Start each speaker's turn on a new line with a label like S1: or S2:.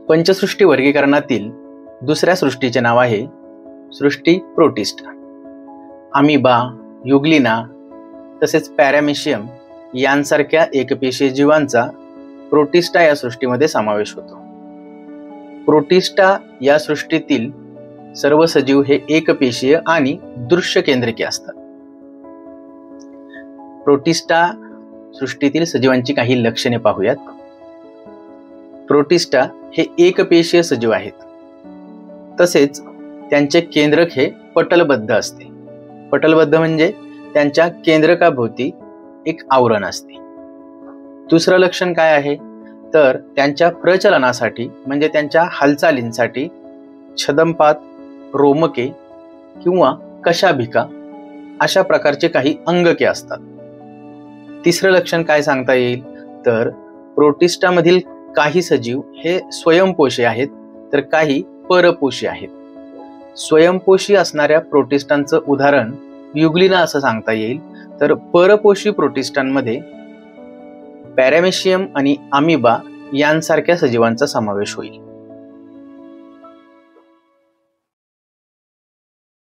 S1: पंचसृष्टी वर्गीकरणातील दुसऱ्या सृष्टीचे नाव आहे सृष्टी protista. Amoeba, युग्लिना तसेच पॅरामेशियम यांसारख्या एकपेशीय जीवांचा प्रोटिस्टा या सृष्टीमध्ये समावेश होतो. प्रोटिस्टा या सृष्टीतील सर्व सजीव हे एकपेशीय आणि दृश्य केंद्रिके असतात. प्रोटिस्टा सृष्टीतील सजीवांची काही लक्षणे पाहूयात. प्रोटिस्टा हे एकपेशीय सजीव आहेत. तसेच त्यांचे केंद्रक हे पटलबद्ध असते. पटलबद्ध म्हणजे त्यांच्या केंद्रकाभोवती एक आवरण असते. दुसरं लक्षण काय आहे तर त्यांच्या प्रचलनासाठी म्हणजे त्यांच्या हालचालींसाठी छदमपात, रोमके किंवा कशाभिका अशा प्रकारचे काही अंगके असतात. तिसरं लक्षण काय सांगता येईल तर प्रोटिस्टामधील काही सजीव हे स्वयंपोषी आहेत तर काही परपोषी आहेत. स्वयंपोषी असणाऱ्या प्रोटिस्टांचं उदाहरण युग्लिना असं सांगता येईल. तर परपोषी प्रोटिस्टांमध्ये पॅरामेशियम आणि अमिबा यांसारख्या सजीवांचा समावेश होईल.